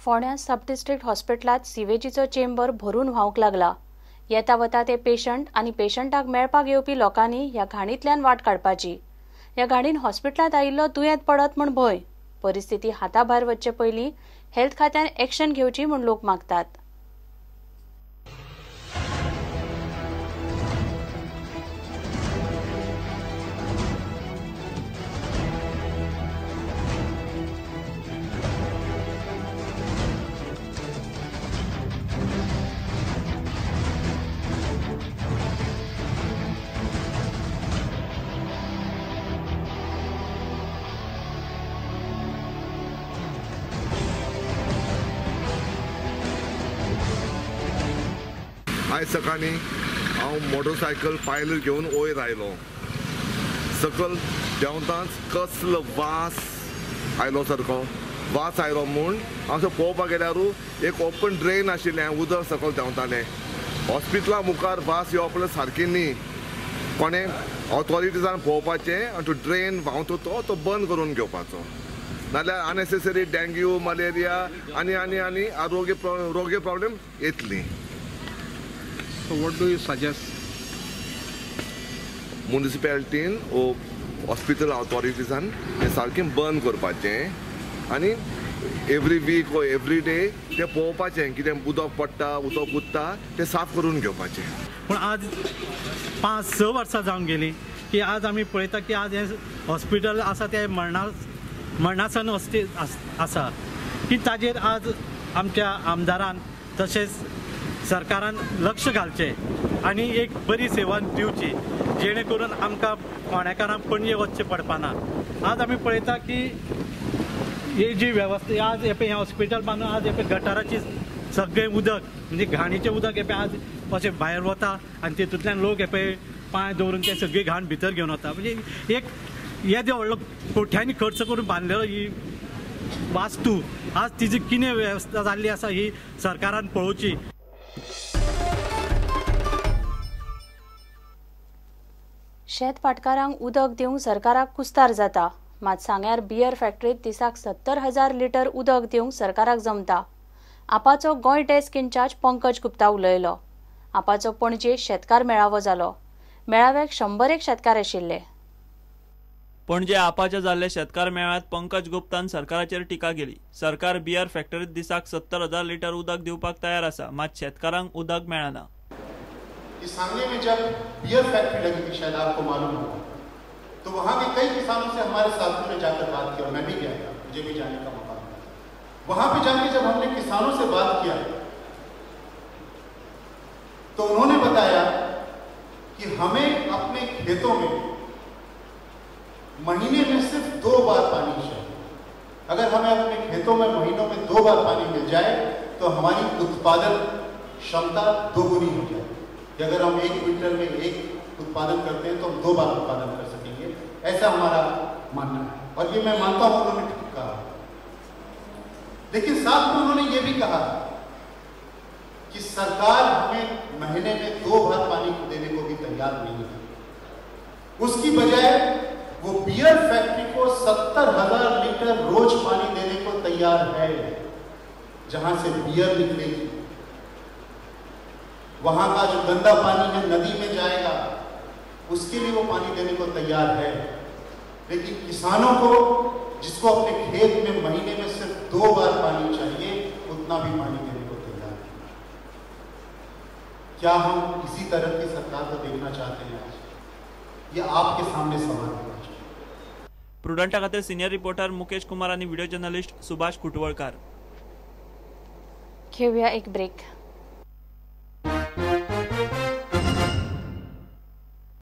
फोंड्या सब district हॉस्पिटलात सिवेजीचो chamber भरून व्हावंक लागला। येता वता ते पेशंट आनी पेशंटाक मेळपाक येवपी लोकांनी ह्या घाणींतल्यान वाट काडपाची। ह्या घाणीन हॉस्पिटलात आयिल्लो दुयेंत पडत म्हूण भंय। परिस्थिती हाताभायर वचचे पयलीं हेल्थ खात्यान एक्शन घेवची म्हूण लोक मागतात। आज सकाळी हांव मोटरसायकल पायलट घेवन वयर आयलो। सकल देंवताच कसलो वास आयलो सारको वास आयलो म्हूण हांव पळोवपाक गेल्यार एक ओपन ड्रेन आशिल्लें उदक सकल देंवतालें। हॉस्पिटला मुखार वास येवप सारकी न्ही। कोणें ऑथॉरिटीजान पळोवपाचें आनी तो ड्रेन व्हांवता तो बंद करून घेवपाचो, नाल्यार अननेसेसरी डेंग्यू मलेरिया आनी आनी आनी आरोग्य प्रॉब्लेम येतली। So what do you suggest? म्युनिसिपॅलिटीन हॉस्पिटल ऑथॉरिटीजान हें सारकें बंद करपाचें आनी एवरी वीक वो एवरी डे तें पळोवपाचें कितें उदक पडटा उदक उरता तें साफ करून घेवपाचें। पूण आज 5-6 वर्सां जावन गेलीं की आज आमी पळयता की आज हें हॉस्पिटल आसा तें मरणासन आसा की ताजेर आज आमच्या आमदारान तशेंच सरकारान लक्ष घालचें आनी एक बरी सेवा दिवची जेणे करून आमकां फोंड्याकारांक पणजे वचचें पडपाना। आज आमी पळयता की ही जी वेवस्था आज हे हॉस्पिटल बांदून आज हे गटाराची सगळें उदक म्हणजे घाणीचें उदक हे आज अशें भायर वता आनी तितूंतल्यान लोक हे पांय दवरून ते सगळी घाण भितर घेवन वता। म्हणजे एक येदो व्हडलो कोट्यांनी खर्च करून बांदलेलो ही वास्तू आज तिजी कितें वेवस्था जाल्ली आसा ही सरकारान पळोवची। शेत पाटकारांक उदक दिवंक सरकाराक कुस्तार जाता, मात सांग्यार बियर फॅक्टरीत दिसाक 70,000 लिटर उदक दिवंक सरकाराक जमता। आपाचो गोंय डेस्क इन्चार्ज पंकज गुप्ता उलयलो। आपाचो पणजे शेतकार मेळावो जालो। मेळाव्याक 101 शेतकार आशिल्ले। पणजे आपाच्या जाल्ले शेतकार मेळाव्यांत पंकज गुप्तान सरकाराचेर टिका केली। सरकार बियर फॅक्टरीत दिसाक 70,000 लिटर उदक दिवपाक तयार आसा, मात शेतकारांक उदक मेळना। इस सांगे में जब बियर फैक्ट्री लगी थी, शायद आपको मालूम होगा, तो वहां के कई किसानों से हमारे साथियों ने जाकर बात की और मैं भी गया था, मुझे भी जाने का मौका मिला। वहां पे जाके जब हमने किसानों से बात किया तो उन्होंने बताया कि हमें अपने खेतों में महीने में सिर्फ 2 बार पानी चाहिए। अगर हमें अपने खेतों में महीनों में 2 बार पानी मिल जाए तो हमारी उत्पादन क्षमता दोगुनी हो जाए। कि अगर हम 1 क्विंटल में 1 उत्पादन करते हैं तो हम 2 बार उत्पादन कर सकेंगे, ऐसा हमारा मानना है। और ये मैं मानता हूं उन्होंने ठीक कहा। लेकिन साथ में उन्होंने ये भी कहा कि सरकार हमें महीने में 2 बार पानी देने को भी तैयार नहीं है। उसकी बजाय वो बियर फैक्ट्री को 70,000 लीटर रोज पानी देने को तैयार है। जहां से बियर निकलेगी वहां का जो गंदा पानी है नदी में जाएगा, उसके लिए वो पानी देने को तैयार है। लेकिन किसानों को जिसको अपने खेत में महीने में सिर्फ 2 बार पानी चाहिए, उतना भी पानी देने को तैयार है। क्या हम इसी तरह की सरकार को देखना चाहते हैं? आज ये आपके सामने सवाल है। प्रुडंटा खातीर सिनियर रिपोर्टर मुकेश कुमार आनी व्हिडिओ जर्नलिस्ट सुभाष कुटवळकार। घेऊया एक ब्रेक।